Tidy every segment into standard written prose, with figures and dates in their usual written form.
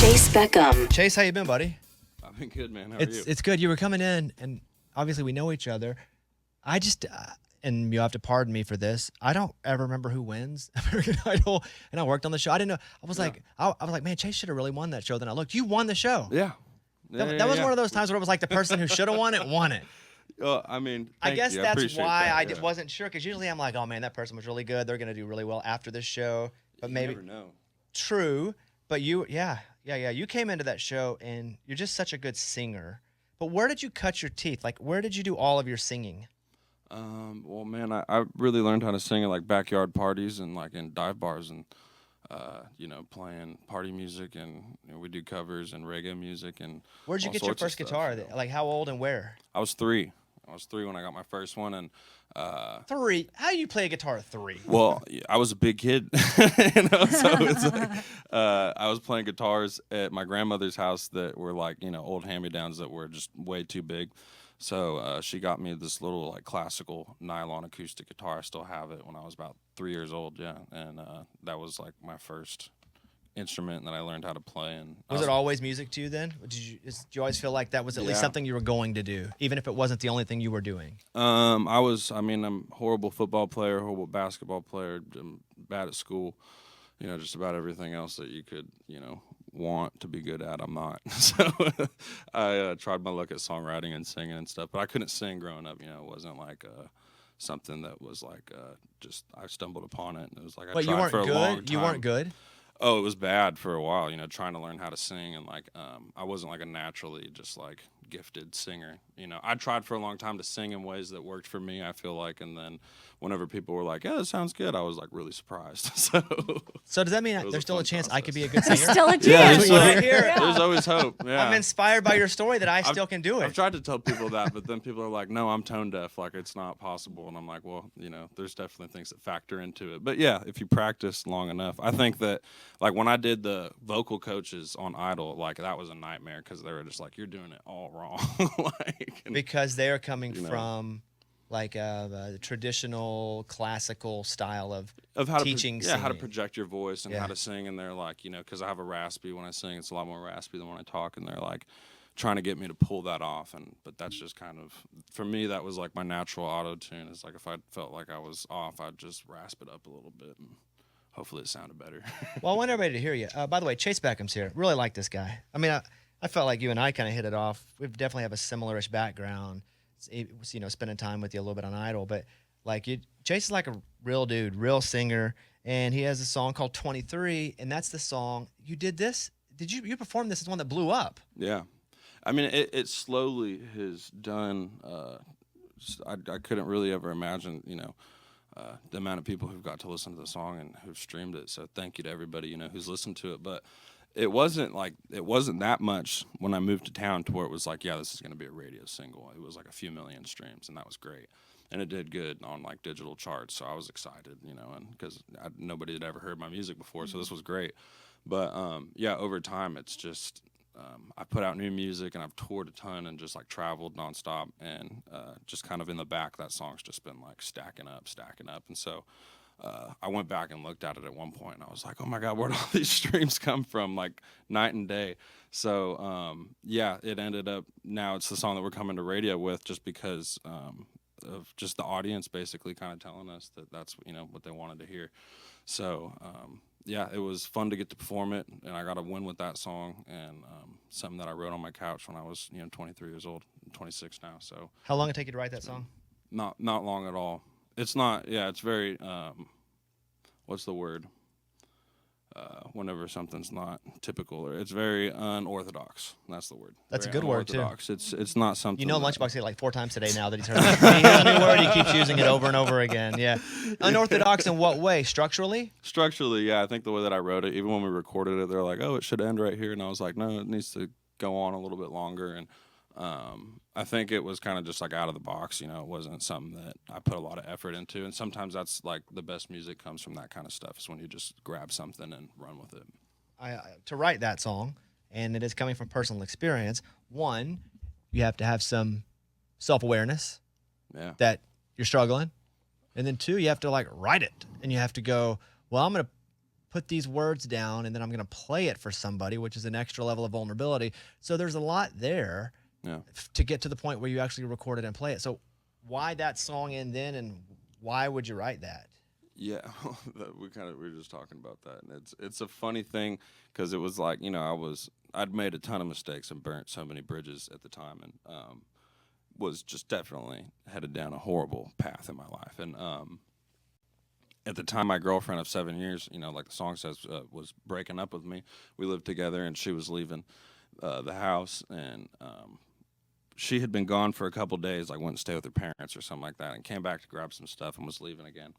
Chayce Beckham. Chayce, how you been, buddy? I've been good, man. How are you? It's good. You were coming in, and obviously we know each other. I just, and you have to pardon me for this, I don't ever remember who wins American Idol, and I worked on the show. I didn't know. I was like, man, Chayce should have really won that show. Then I looked, you won the show. Yeah. That was one of those times where it was like the person who should have won it won it. I mean, I guess that's why that, I wasn't sure, because usually I'm like, oh man, that person was really good. They're gonna do really well after this show. But you maybe never know. True, but you, yeah. You came into that show and you're just such a good singer. But where did you cut your teeth? Like, where did you do all of your singing? Well, man, I really learned how to sing at like backyard parties and like in dive bars and playing party music, and we do covers and reggae music and. Where'd you get your first guitar? Like, how old and where? I was 3. I was 3 when I got my first one, and 3? How do you play a guitar at 3? Well, I was a big kid, so it's like I was playing guitars at my grandmother's house that were like old hand-me-downs that were just way too big. So she got me this little like classical nylon acoustic guitar. I still have it when I was about 3 years old, yeah, and that was like my first instrument that I learned how to play. And was it always music to you then? Did you always feel like that was at least something you were going to do, even if it wasn't the only thing you were doing? I'm a horrible football player, horrible basketball player, I'm bad at school, just about everything else that you could, want to be good at, I'm not. So I tried my luck at songwriting and singing and stuff, but I couldn't sing growing up. It wasn't like something that was like just I stumbled upon it, and it was like I tried for a long time. You weren't good? Oh, it was bad for a while, trying to learn how to sing, and like I wasn't like a naturally just like gifted singer. I tried for a long time to sing in ways that worked for me, I feel like, and then whenever people were like, "Yeah, that sounds good," I was like really surprised. So does that mean there's still a chance I could be a good singer? There's still a chance. There's always hope. Yeah. I'm inspired by your story that I still can do it. I've tried to tell people that, but then people are like, "No, I'm tone deaf. Like it's not possible." And I'm like, "Well, there's definitely things that factor into it." But yeah, if you practice long enough, I think that like when I did the vocal coaches on Idol, like that was a nightmare because they were just like, "You're doing it all wrong." Because they're coming from like a traditional classical style of how teaching singing. How to project your voice and how to sing, and they're like, because I have a raspy when I sing, it's a lot more raspy than when I talk, and they're like trying to get me to pull that off, but that's just kind of, for me, that was like my natural auto-tune. It's like if I felt like I was off, I'd just rasp it up a little bit, and hopefully it sounded better. Well, I want everybody to hear you. By the way, Chayce Beckham's here. Really like this guy. I mean, I felt like you and I kind of hit it off. We definitely have a similar-ish background, spending time with you a little bit on Idol. But like Chayce is like a real dude, real singer, and he has a song called 23, and that's the song. You did this? Did you perform this as one that blew up? Yeah. I mean, it slowly has done. I couldn't really ever imagine, the amount of people who've got to listen to the song and who've streamed it. So thank you to everybody, who's listened to it. But it wasn't that much when I moved to town to where it was like, yeah, this is going to be a radio single. It was like a few million streams, and that was great. And it did good on like digital charts, so I was excited, and because nobody had ever heard my music before, so this was great. But over time, it's just I put out new music, and I've toured a ton and just like traveled nonstop, and just kind of in the back, that song's just been like stacking up, and so. I went back and looked at it at one point, and I was like, oh, my God, where'd all these streams come from, like night and day? So, it ended up now it's the song that we're coming to radio with just because of just the audience basically kind of telling us that that's, what they wanted to hear. So, it was fun to get to perform it, and I got a win with that song, and something that I wrote on my couch when I was, 23 years old, I'm 26 now. So how long did it take you to write that song? Not long at all. It's not, it's very, what's the word? Whenever something's not typical, or it's very unorthodox. That's the word. That's very a good word, too. It's not something. Lunchbox said it like 4 times today now that he's heard it. He hears a new word, he keeps using it over and over again. Yeah. Unorthodox in what way? Structurally? Structurally, yeah. I think the way that I wrote it, even when we recorded it, they're like, oh, it should end right here. And I was like, no, it needs to go on a little bit longer. And I think it was kind of just like out of the box, it wasn't something that I put a lot of effort into. And sometimes that's like the best music comes from that kind of stuff, is when you just grab something and run with it. To write that song, and it is coming from personal experience, one, you have to have some self-awareness that you're struggling. And then 2, you have to like write it, and you have to go, well, I'm going to put these words down and then I'm going to play it for somebody, which is an extra level of vulnerability. So there's a lot there to get to the point where you actually record it and play it. So why that song and then, and why would you write that? Yeah, we were just talking about that, and it's a funny thing because it was like, you know, I'd made a ton of mistakes and burnt so many bridges at the time, and was just definitely headed down a horrible path in my life, and at the time, my girlfriend of 7 years, you know, like the song says, was breaking up with me. We lived together, and she was leaving the house, and she had been gone for a couple days, like went and stayed with her parents or something like that, and came back to grab some stuff and was leaving again.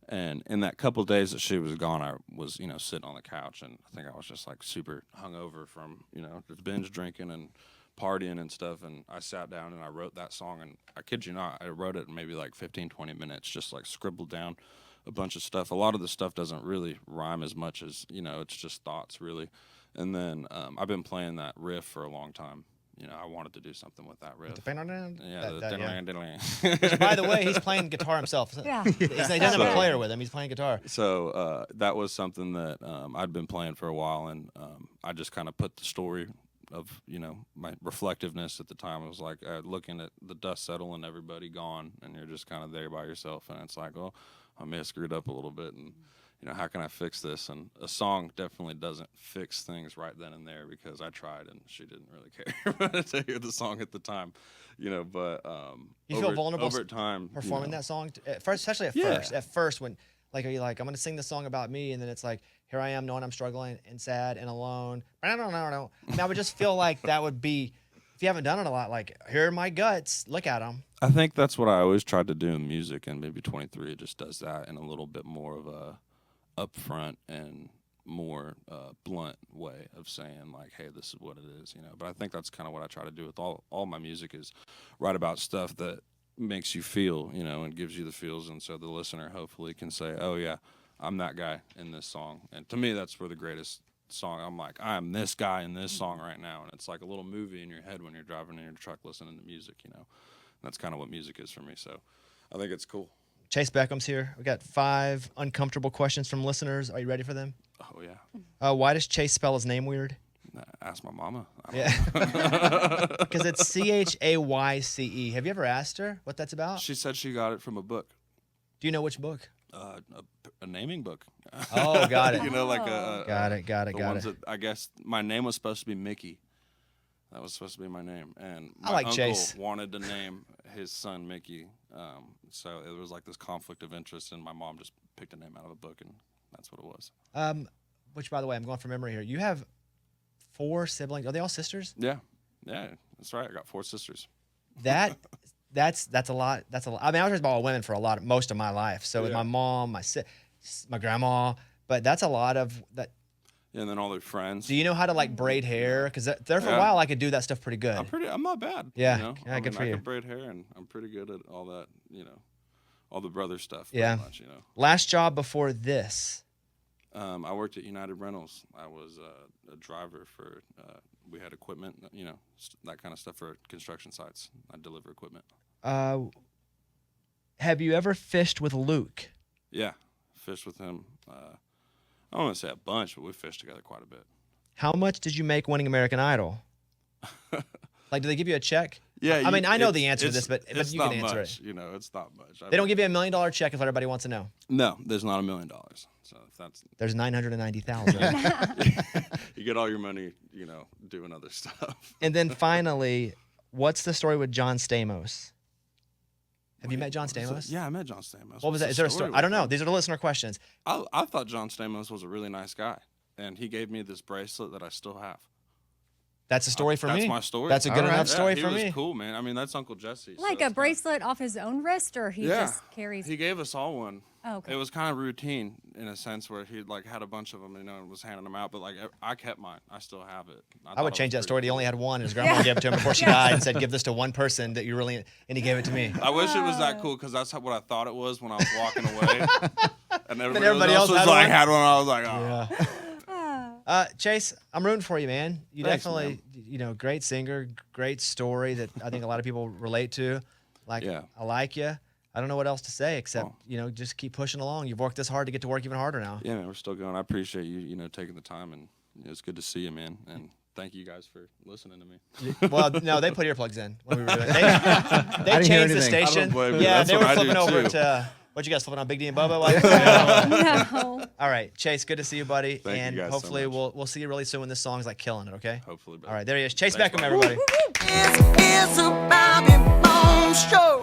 And in that couple days that she was gone, I was, you know, sitting on the couch, and I think I was just like super hungover from, you know, just binge drinking and partying and stuff. And I sat down and I wrote that song, and I kid you not, I wrote it in maybe like 15, 20 minutes, just like scribbled down a bunch of stuff. A lot of the stuff doesn't really rhyme as much as, you know, it's just thoughts really. And then I've been playing that riff for a long time. You know, I wanted to do something with that riff. Which, by the way, he's playing guitar himself. Yeah. He doesn't have a player with him. He's playing guitar. So that was something that I'd been playing for a while, and I just kind of put the story of, you know, my reflectiveness at the time. I was like looking at the dust settle and everybody gone, and you're just kind of there by yourself, and it's like, well, I may have screwed up a little bit, and you know, how can I fix this? And a song definitely doesn't fix things right then and there, because I tried and she didn't really care to hear the song at the time, you know. But you feel vulnerable over time performing that song at first, especially at first. At first, when like, are you like, I'm going to sing the song about me, and then it's like, here I am knowing I'm struggling and sad and alone. I don't know. I mean, I would just feel like that would be, if you haven't done it a lot, like, here are my guts, look at them. I think that's what I always tried to do in music, and maybe 23 just does that in a little bit more of a upfront and more blunt way of saying, like, hey, this is what it is, you know. But I think that's kind of what I try to do with all my music, is write about stuff that makes you feel, you know, and gives you the feels, and so the listener hopefully can say, oh yeah, I'm that guy in this song. And to me, that's where the greatest song, I'm like, I'm this guy in this song right now, and it's like a little movie in your head when you're driving in your truck listening to music, you know. And that's kind of what music is for me, so I think it's cool. Chayce Beckham's here. We got 5 uncomfortable questions from listeners. Are you ready for them? Oh yeah. Why does Chayce spell his name weird? Ask my mama. Yeah. Because it's Chayce. Have you ever asked her what that's about? She said she got it from a book. Do you know which book? A naming book. Oh, got it. You know, like got it. That, I guess my name was supposed to be Mickey. That was supposed to be my name, and my like uncle Chayce. wanted to name his son Mickey. So it was like this conflict of interest, and my mom just picked a name out of a book, and that's what it was. Which, by the way, I'm going from memory here. You have 4 siblings. Are they all sisters? Yeah, that's right. I got 4 sisters. That's a lot. That's a lot. I mean, I was raised by all women for most of my life. So with my mom, my grandma, but that's a lot of that. Yeah, and then all their friends. Do you know how to like braid hair? Because there for a while I could do that stuff pretty good. I'm not bad. Yeah, you know? Good for you. I can braid hair, and I'm pretty good at all that. You know, all the brother stuff. Yeah. Much, you know. Last job before this. I worked at United Rentals. I was a driver for. We had equipment, you know, that kind of stuff for construction sites. I deliver equipment. Have you ever fished with Luke? Yeah, fished with him. I don't want to say a bunch, but we fished together quite a bit. How much did you make winning American Idol? Like, do they give you a check? Yeah. I mean, I know the answer to this, but you can answer much, it. You know, it's not much. They don't give you $1 million check if everybody wants to know. No, there's not $1 million. So if that's there's 990,000. You get all your money, you know, doing other stuff. And then finally, what's the story with John Stamos? Have you met John Stamos? Yeah, I met John Stamos. What was that? Is there a story? I don't know. These are the listener questions. I thought John Stamos was a really nice guy, and he gave me this bracelet that I still have. That's a story for me. That's my story. That's a good enough story for me. He was cool, man. I mean, that's Uncle Jesse. Like a bracelet off his own wrist, or he just carries? He gave us all one. Oh, okay. It was kind of routine in a sense where he like had a bunch of them, you know, and was handing them out. But like I kept mine. I still have it. I would change that story. He only had one, and his grandma gave it to him before she died, and said, "Give this to one person that you really," and he gave it to me. I wish it was that cool, because that's what I thought it was when I was walking away, and everybody else was like had one. I was like, oh. Yeah. Chayce, I'm rooting for you, man. You Thanks, definitely, you know, great singer, great story that I think a lot of people relate to. Like, I like you. I don't know what else to say except, just keep pushing along. You've worked this hard to get to work even harder now. Yeah, man, we're still going. I appreciate you, taking the time, and it's good to see you, man. And thank you guys for listening to me. Well, no, they put earplugs in when we were doing it. They changed the station. Yeah, they were flipping over to, what you guys flipping on, Big D and Bubba? No. All right, Chayce, good to see you, buddy. Thank you guys hopefully so much. we'll see you really soon when this song's like killing it, okay? Hopefully. All right, there he is. Chayce Thanks, Beckham, bud. everybody. It's a Bobby Bones show.